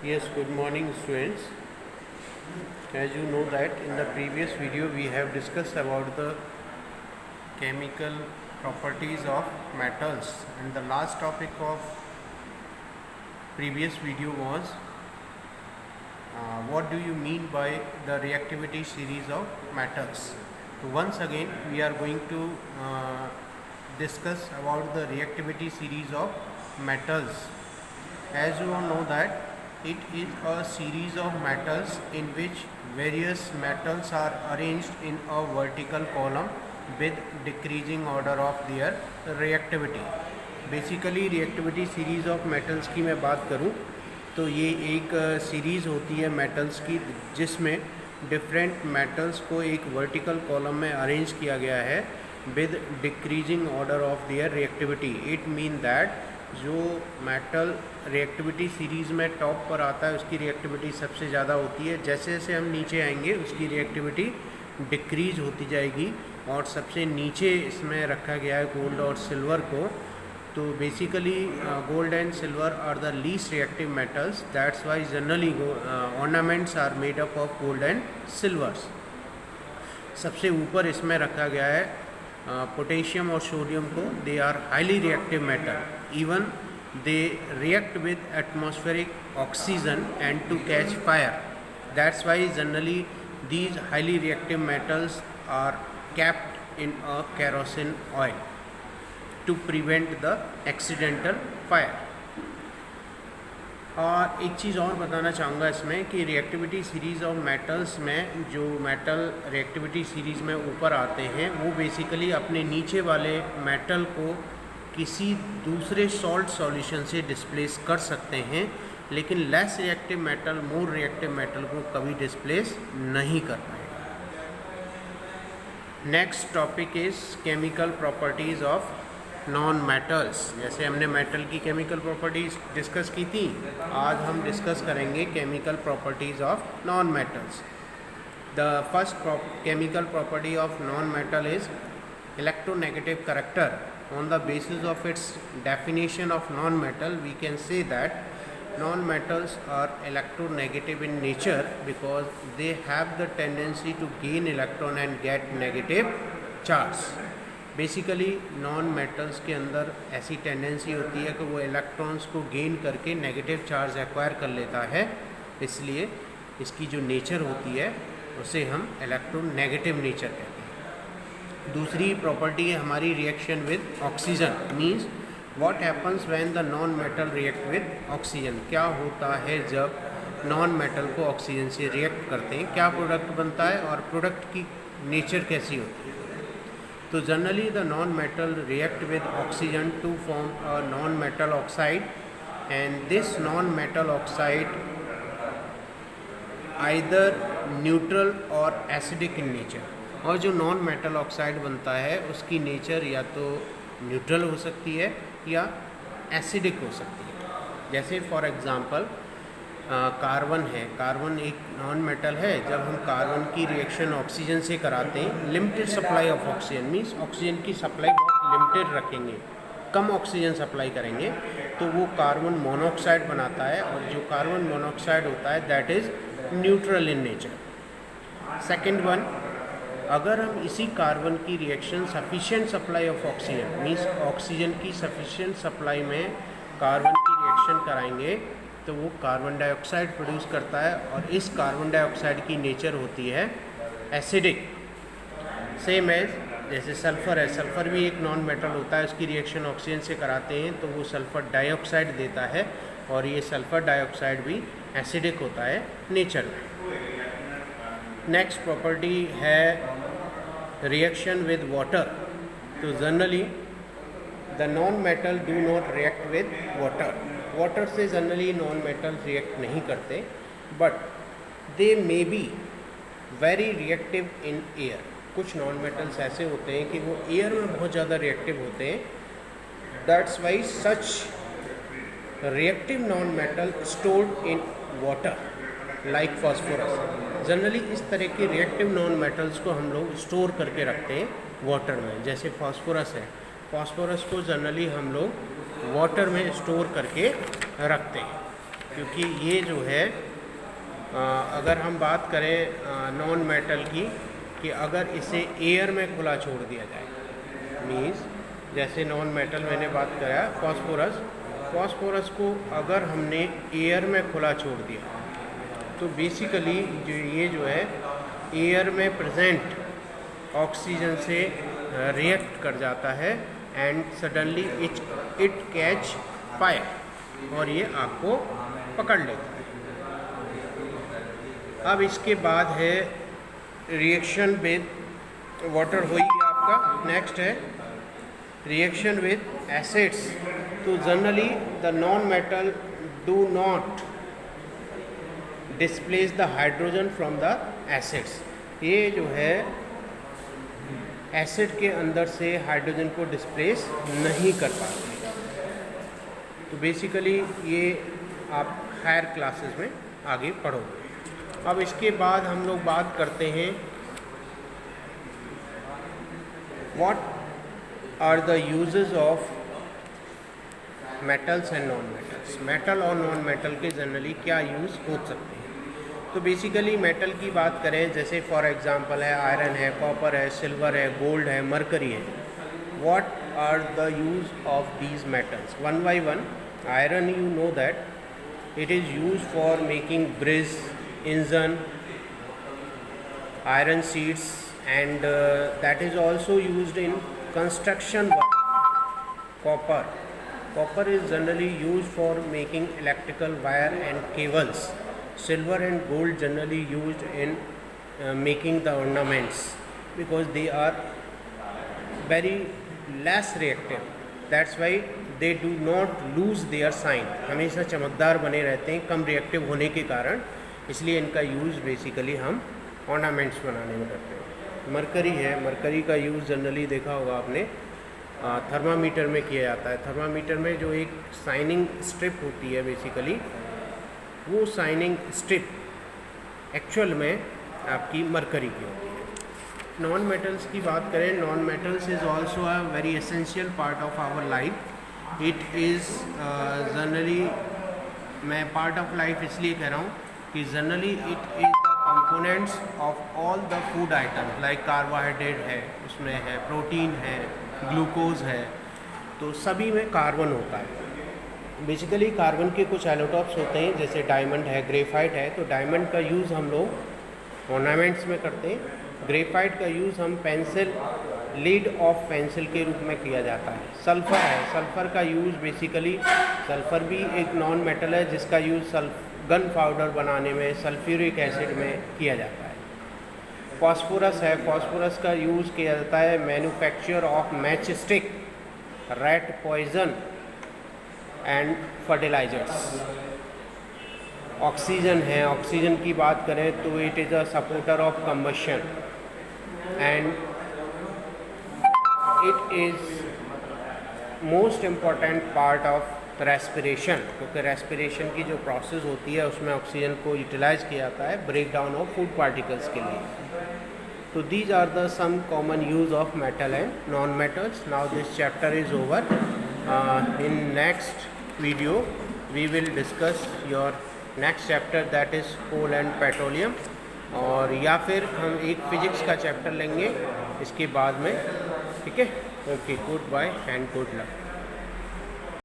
Yes, good morning students. As you know that in the previous video we have discussed about the chemical properties of metals, and the last topic of previous video was what do you mean by the reactivity series of metals. So once again we are going to discuss about the reactivity series of metals. As you all know that it is a series of metals in which various metals are arranged in a vertical column with decreasing order of their reactivity. Basically reactivity series of metals की मैं बात करूं तो ये एक series होती है metals की जिसमें डिफरेंट मेटल्स को एक वर्टिकल कॉलम में अरेंज किया गया है with decreasing order of their reactivity. It mean that जो मेटल रिएक्टिविटी सीरीज़ में टॉप पर आता है उसकी रिएक्टिविटी सबसे ज़्यादा होती है. जैसे जैसे हम नीचे आएंगे उसकी रिएक्टिविटी डिक्रीज होती जाएगी और सबसे नीचे इसमें रखा गया है गोल्ड और सिल्वर को. तो basically gold and silver are the least reactive metals. That's why generally ornaments are made up of gold and silvers. सबसे ऊपर इसमें रखा गया है पोटेशियम और सोडियम को. They are highly reactive metal. Even they react with atmospheric oxygen and to catch fire. That's why generally these highly reactive metals are kept in a kerosene oil to prevent the accidental fire. और एक चीज़ और बताना चाहूँगा इसमें कि reactivity series of metals में जो metal reactivity series में ऊपर आते हैं वो बेसिकली अपने नीचे वाले मेटल को किसी दूसरे सॉल्ट सॉल्यूशन से डिस्प्लेस कर सकते हैं, लेकिन less reactive metal more reactive metal को कभी डिस्प्लेस नहीं कर पाएगा. Next topic is chemical properties of non metals. जैसे हमने मेटल की केमिकल प्रॉपर्टीज़ डिस्कस की थी, आज हम डिस्कस करेंगे chemical properties of non metals. The first chemical property of non metal is electronegative character. On the basis of its definition of non-metal, we can say that non-metals are electronegative in nature because they have the tendency to gain electron and get negative charge. Basically non metals के अंदर ऐसी tendency होती है कि वो electrons को gain करके negative charge acquire कर लेता है, इसलिए इसकी जो नेचर होती है उसे हम इलेक्ट्रोनेगेटिव नेचर कहते हैं. दूसरी प्रॉपर्टी है हमारी reaction with oxygen. Means what happens when the non metal react with oxygen. क्या होता है जब नॉन मेटल को ऑक्सीजन से रिएक्ट करते हैं, क्या प्रोडक्ट बनता है और प्रोडक्ट की नेचर कैसी होती है. तो generally the non metal react with oxygen to form a non metal oxide and this non metal oxide either neutral or acidic in nature. और जो नॉन मेटल ऑक्साइड बनता है उसकी नेचर या तो न्यूट्रल हो सकती है या एसिडिक हो सकती है. जैसे फॉर एग्ज़ाम्पल कार्बन है. कार्बन एक नॉन मेटल है. जब हम कार्बन की रिएक्शन ऑक्सीजन से कराते हैं, limited supply of oxygen means oxygen की सप्लाई बहुत लिमिटेड रखेंगे, कम ऑक्सीजन सप्लाई करेंगे, तो वो कार्बन मोनोऑक्साइड बनाता है. और जो कार्बन मोनोऑक्साइड होता है that is neutral in nature. Second one, अगर हम इसी कार्बन की reaction sufficient supply of oxygen means oxygen की सफिशिएंट सप्लाई में कार्बन की रिएक्शन कराएंगे तो वो कार्बन डाइऑक्साइड प्रोड्यूस करता है और इस कार्बन डाइऑक्साइड की नेचर होती है एसिडिक. सेम एज जैसे सल्फ़र है. सल्फ़र भी एक नॉन मेटल होता है. उसकी रिएक्शन ऑक्सीजन से कराते हैं तो वो सल्फ़र डाइऑक्साइड देता है और ये सल्फ़र डाइऑक्साइड भी एसिडिक होता है नेचर में. नेक्स्ट प्रॉपर्टी है रिएक्शन विद वाटर. तो generally the non metal do not react with water. Water से जनरली नॉन मेटल रिएक्ट नहीं करते, but they may be very reactive in air. कुछ नॉन मेटल्स ऐसे होते हैं कि वो एयर में बहुत ज़्यादा रिएक्टिव होते हैं. That's why such reactive non metal stored in water like phosphorus. Generally इस तरह के रिएक्टिव नॉन मेटल्स को हम लोग स्टोर करके रखते हैं वाटर में. जैसे फास्फोरस है. फास्फोरस को जनरली हम लोग वाटर में स्टोर करके रखते हैं. क्योंकि ये जो है अगर हम बात करें नॉन मेटल की, कि अगर इसे एयर में खुला छोड़ दिया जाए, मीन्स जैसे नॉन मेटल मैंने बात कराया फॉस्फोरस को अगर हमने एयर में खुला छोड़ दिया तो बेसिकली ये जो है एयर में प्रेजेंट ऑक्सीजन से रिएक्ट कर जाता है and suddenly it catch fire और ये आग को पकड़ लेता है। अब इसके बाद है रिएक्शन विद वाटर हुई आपका, नेक्स्ट है रिएक्शन विद एसिड्स। तो generally the non metal do not displace the hydrogen from the acids. ये जो है एसिड के अंदर से हाइड्रोजन को डिस्प्लेस नहीं कर पाते। तो बेसिकली ये आप हायर क्लासेस में आगे पढ़ोगे। अब इसके बाद हम लोग बात करते हैं what are the uses of metals and non metals. Metal और नॉन मेटल के जनरली क्या यूज़ हो सकते हैं। तो बेसिकली मेटल की बात करें, जैसे फॉर एग्जांपल है आयरन है, कॉपर है, सिल्वर है, गोल्ड है, मरकरी है। What are the use of these metals one by one. Iron, you know that it is use for making bridge, engine, iron sheets, and that is also used in construction work. Copper is generally used for making electrical wire and cables. Silver and gold generally used in making the ornaments because they are very less reactive. That's why they do not lose their shine. हमेशा चमकदार बने रहते हैं कम reactive होने के कारण, इसलिए इनका यूज़ बेसिकली हम ऑर्नामेंट्स बनाने में करते हैं। मरकरी है, मरकरी का यूज़ जनरली देखा होगा आपने थर्मामीटर में किया जाता है। थर्मामीटर में जो एक शाइनिंग स्ट्रिप होती है बेसिकली, वो शाइनिंग स्ट्रिप एक्चुअल में आपकी मरकरी की होती है। नॉन मेटल्स की बात करें, non metals is also a very essential part of our life. It is generally, मैं पार्ट ऑफ लाइफ इसलिए कह रहा हूँ कि generally it is the components of all the food items, like carbohydrate है, उसमें है प्रोटीन है, ग्लूकोज है, तो सभी में कार्बन होता है। बेसिकली कार्बन के कुछ एलोटॉप्स होते हैं, जैसे डायमंड है, ग्रेफाइट है। तो डायमंड का यूज़ हम लोग ऑर्नामेंट्स में करते हैं। ग्रेफाइट का यूज़ हम पेंसिल, लीड ऑफ पेंसिल के रूप में किया जाता है। सल्फ़र है, सल्फ़र का यूज़ बेसिकली, सल्फ़र भी एक नॉन मेटल है जिसका यूज़ गन पाउडर बनाने में, सल्फ्यूरिक एसिड में किया जाता है। फॉस्फोरस है, फॉस्फोरस का यूज़ किया जाता है manufacture of match stick, rat poison and fertilizers. Oxygen है, ऑक्सीजन की बात करें तो it is a supporter of combustion and it is most important part of respiration, क्योंकि रेस्पिरेशन की जो प्रोसेस होती है उसमें ऑक्सीजन को यूटिलाइज किया जाता है break down of food particles के लिए। तो these are the some common use of metal and non metals. Now this chapter is over. In next video we will discuss your next chapter, that is coal and petroleum, और या फिर हम एक physics का chapter लेंगे इसके बाद में। ठीक है, okay, good bye and good luck.